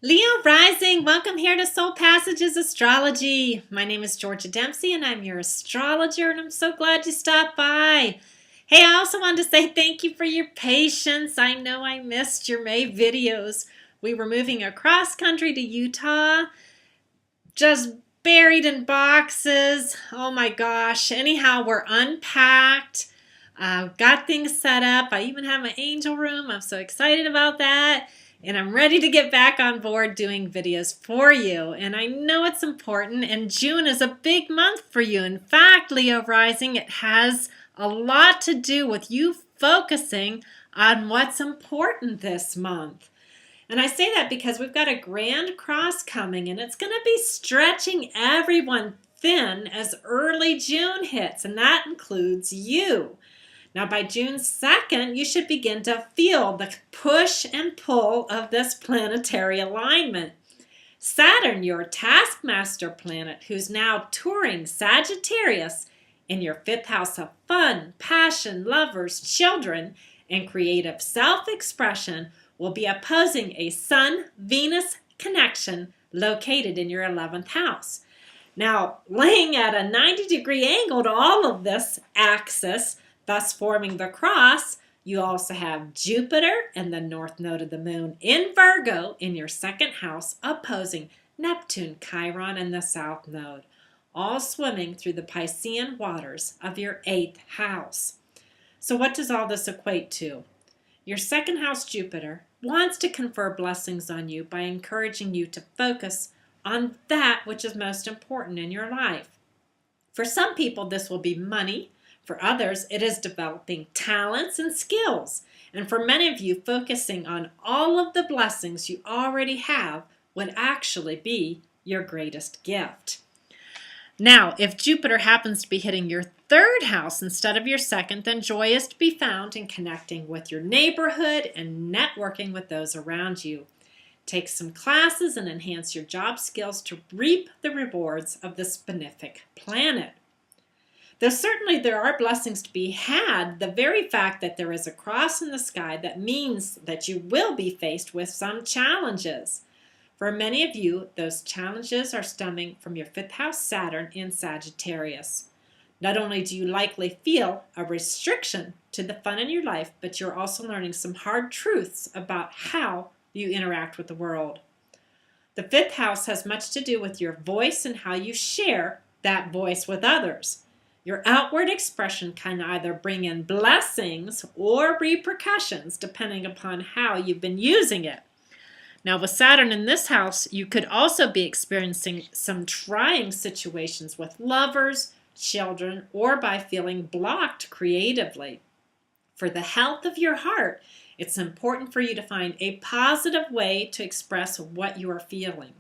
Leo rising, welcome here to Soul Passages Astrology. My name is Georgia Dempsey and I'm your astrologer and I'm so glad you stopped by. Hey, I also wanted to say thank you for your patience. I know I missed your May videos. We were moving across country to Utah, just buried in boxes. Oh my gosh. Anyhow, we're unpacked. Got things set up. I even have my angel room. I'm so excited about that. And I'm ready to get back on board doing videos for you. And I know it's important, and June is a big month for you. In fact, Leo rising, it has a lot to do with you focusing on what's important this month. And I say that because we've got a grand cross coming, and it's going to be stretching everyone thin as early June hits, and that includes you. Now, by June 2nd, you should begin to feel the push and pull of this planetary alignment. Saturn, your taskmaster planet, who's now touring Sagittarius in your fifth house of fun, passion, lovers, children, and creative self-expression, will be opposing a Sun-Venus connection located in your 11th house. Now, laying at a 90-degree angle to all of this axis, thus forming the cross, you also have Jupiter and the north node of the moon in Virgo in your second house opposing Neptune, Chiron, and the south node, all swimming through the Piscean waters of your 8th house. So what does all this equate to? Your second house Jupiter wants to confer blessings on you by encouraging you to focus on that which is most important in your life. For some people, this will be money. For others, it is developing talents and skills. And for many of you, focusing on all of the blessings you already have would actually be your greatest gift. Now, if Jupiter happens to be hitting your 3rd house instead of your 2nd, then joy is to be found in connecting with your neighborhood and networking with those around you. Take some classes and enhance your job skills to reap the rewards of this benefic planet. Though certainly there are blessings to be had, the very fact that there is a cross in the sky, that means that you will be faced with some challenges. For many of you, those challenges are stemming from your 5th house Saturn in Sagittarius. Not only do you likely feel a restriction to the fun in your life, but you're also learning some hard truths about how you interact with the world. The 5th house has much to do with your voice and how you share that voice with others. Your outward expression can either bring in blessings or repercussions depending upon how you've been using it. Now, with Saturn in this house, you could also be experiencing some trying situations with lovers, children, or by feeling blocked creatively. For the health of your heart, it's important for you to find a positive way to express what you are feeling.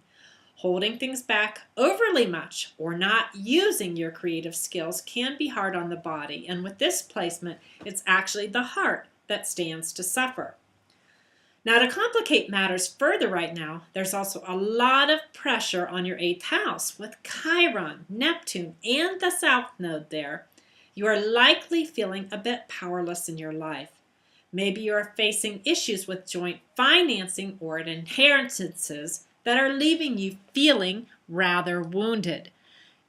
Holding things back overly much or not using your creative skills can be hard on the body, and with this placement, it's actually the heart that stands to suffer. Now, to complicate matters further right now, there's also a lot of pressure on your 8th house with Chiron, Neptune, and the south node there. You are likely feeling a bit powerless in your life. Maybe you are facing issues with joint financing or inheritances that are leaving you feeling rather wounded.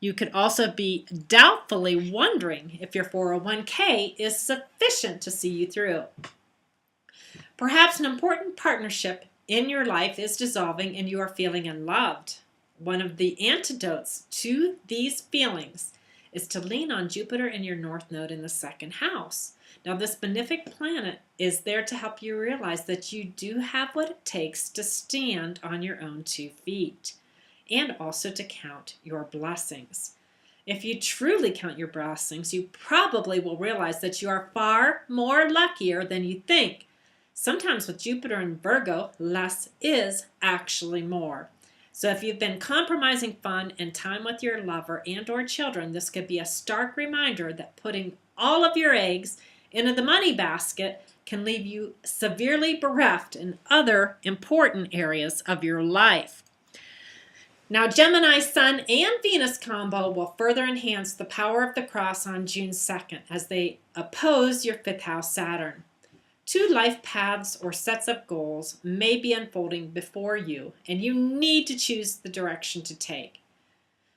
You could also be doubtfully wondering if your 401k is sufficient to see you through. Perhaps an important partnership in your life is dissolving and you are feeling unloved. One of the antidotes to these feelings is to lean on Jupiter in your north node in the 2nd house. Now, this benefic planet is there to help you realize that you do have what it takes to stand on your own 2 feet and also to count your blessings. If you truly count your blessings, you probably will realize that you are far more luckier than you think. Sometimes with Jupiter in Virgo, less is actually more. So if you've been compromising fun and time with your lover and or children, this could be a stark reminder that putting all of your eggs into the money basket can leave you severely bereft in other important areas of your life. Now, Gemini Sun and Venus combo will further enhance the power of the cross on June 2nd as they oppose your 5th house Saturn. Two life paths or sets of goals may be unfolding before you, and you need to choose the direction to take.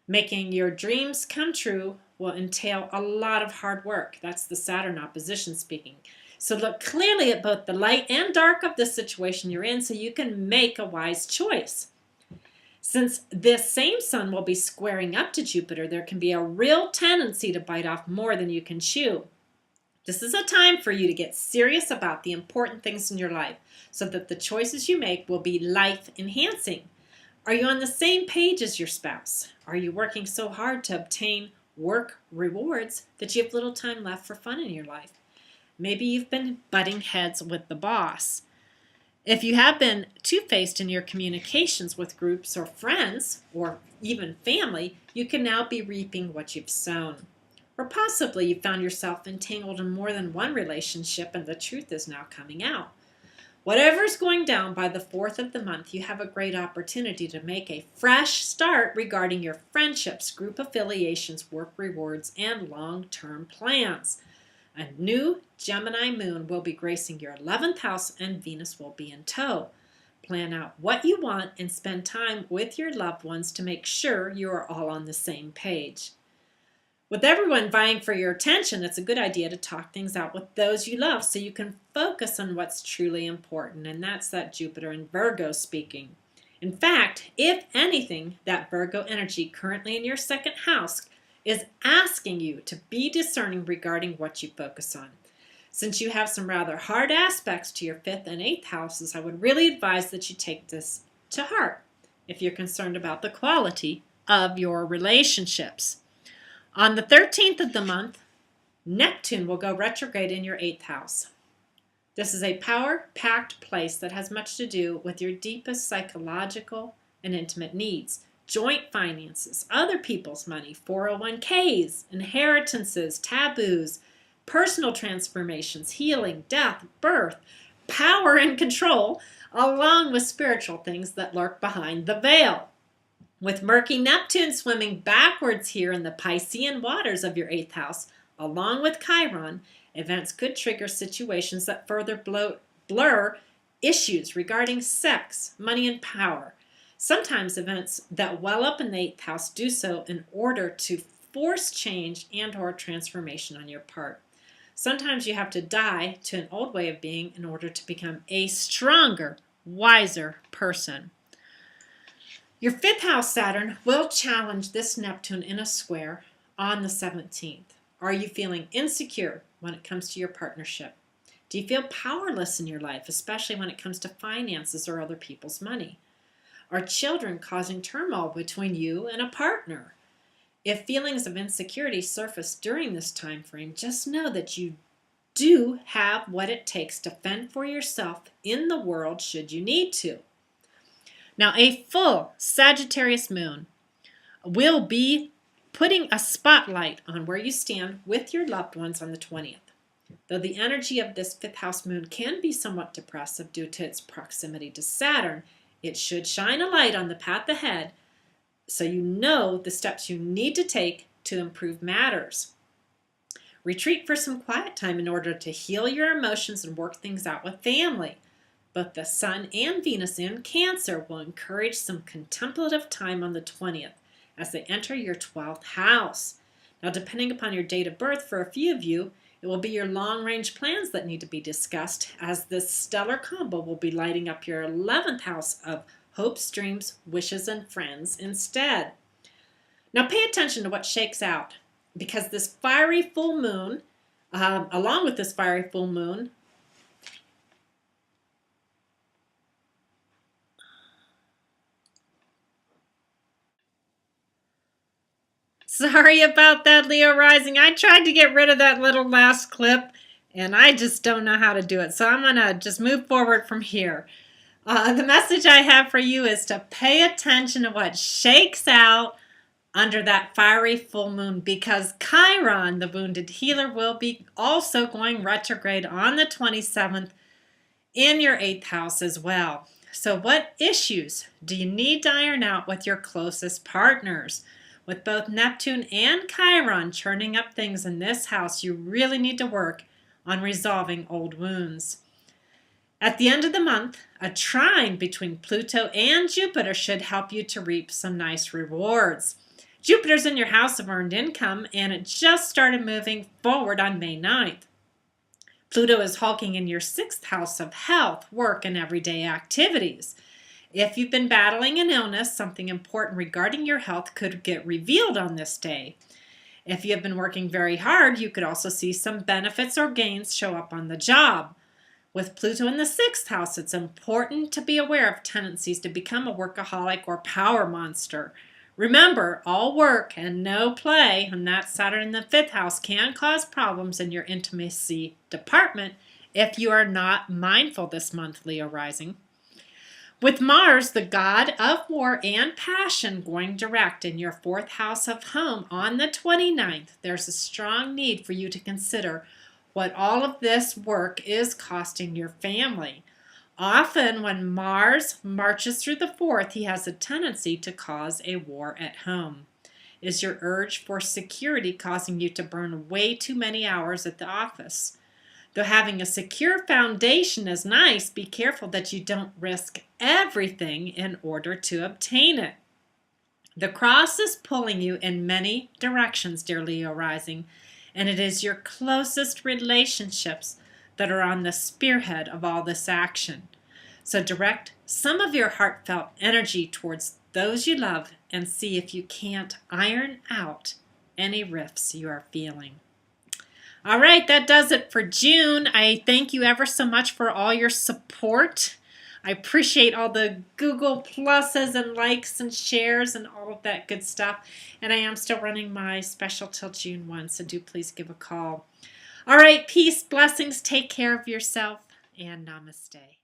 Making your dreams come true will entail a lot of hard work. That's the Saturn opposition speaking. So look clearly at both the light and dark of the situation you're in so you can make a wise choice. Since this same sun will be squaring up to Jupiter, there can be a real tendency to bite off more than you can chew. This is a time for you to get serious about the important things in your life so that the choices you make will be life-enhancing. Are you on the same page as your spouse? Are you working so hard to obtain work rewards that you have little time left for fun in your life? Maybe you've been butting heads with the boss. If you have been two-faced in your communications with groups or friends or even family, you can now be reaping what you've sown. Or possibly you found yourself entangled in more than one relationship and the truth is now coming out. Whatever's going down by the 4th of the month, you have a great opportunity to make a fresh start regarding your friendships, group affiliations, work rewards, and long-term plans. A new Gemini moon will be gracing your 11th house and Venus will be in tow. Plan out what you want and spend time with your loved ones to make sure you are all on the same page. With everyone vying for your attention, it's a good idea to talk things out with those you love so you can focus on what's truly important, and that's that Jupiter in Virgo speaking. In fact, if anything, that Virgo energy currently in your second house is asking you to be discerning regarding what you focus on. Since you have some rather hard aspects to your 5th and 8th houses, I would really advise that you take this to heart if you're concerned about the quality of your relationships. On the 13th of the month, Neptune will go retrograde in your 8th house. This is a power-packed place that has much to do with your deepest psychological and intimate needs. Joint finances, other people's money, 401ks, inheritances, taboos, personal transformations, healing, death, birth, power and control, along with spiritual things that lurk behind the veil. With murky Neptune swimming backwards here in the Piscean waters of your 8th house, along with Chiron, events could trigger situations that further blur issues regarding sex, money, and power. Sometimes events that well up in the 8th house do so in order to force change and or transformation on your part. Sometimes you have to die to an old way of being in order to become a stronger, wiser person. Your 5th house Saturn will challenge this Neptune in a square on the 17th. Are you feeling insecure when it comes to your partnership? Do you feel powerless in your life, especially when it comes to finances or other people's money? Are children causing turmoil between you and a partner? If feelings of insecurity surface during this time frame, just know that you do have what it takes to fend for yourself in the world should you need to. Now, a full Sagittarius moon will be putting a spotlight on where you stand with your loved ones on the 20th. Though the energy of this 5th house moon can be somewhat depressive due to its proximity to Saturn, it should shine a light on the path ahead so you know the steps you need to take to improve matters. Retreat for some quiet time in order to heal your emotions and work things out with family. Both the Sun and Venus in Cancer will encourage some contemplative time on the 20th as they enter your 12th house. Now, depending upon your date of birth, for a few of you, it will be your long-range plans that need to be discussed, as this stellar combo will be lighting up your 11th house of hopes, dreams, wishes, and friends instead. Now, pay attention to what shakes out, because this fiery full moon, along with this fiery full moon, sorry about that, Leo Rising. I tried to get rid of that little last clip, and I just don't know how to do it. So I'm going to just move forward from here. The message I have for you is to pay attention to what shakes out under that fiery full moon, because Chiron, the wounded healer, will be also going retrograde on the 27th in your 8th house as well. So what issues do you need to iron out with your closest partners? With both Neptune and Chiron churning up things in this house, you really need to work on resolving old wounds. At the end of the month, a trine between Pluto and Jupiter should help you to reap some nice rewards. Jupiter's in your house of earned income, and it just started moving forward on May 9th. Pluto is hulking in your 6th house of health, work, and everyday activities. If you've been battling an illness, something important regarding your health could get revealed on this day. If you have been working very hard, you could also see some benefits or gains show up on the job. With Pluto in the 6th house, it's important to be aware of tendencies to become a workaholic or power monster. Remember, all work and no play, and that Saturn in the 5th house can cause problems in your intimacy department if you are not mindful this month, Leo rising. With Mars, the god of war and passion, going direct in your 4th house of home on the 29th, there's a strong need for you to consider what all of this work is costing your family. Often when Mars marches through the 4th, he has a tendency to cause a war at home. Is your urge for security causing you to burn way too many hours at the office? Though having a secure foundation is nice, be careful that you don't risk everything in order to obtain it. The cross is pulling you in many directions, dear Leo rising, and it is your closest relationships that are on the spearhead of all this action. So direct some of your heartfelt energy towards those you love and see if you can't iron out any rifts you are feeling. All right, that does it for June. I thank you ever so much for all your support. I appreciate all the Google pluses and likes and shares and all of that good stuff. And I am still running my special till June 1, so do please give a call. All right, peace, blessings, take care of yourself, and namaste.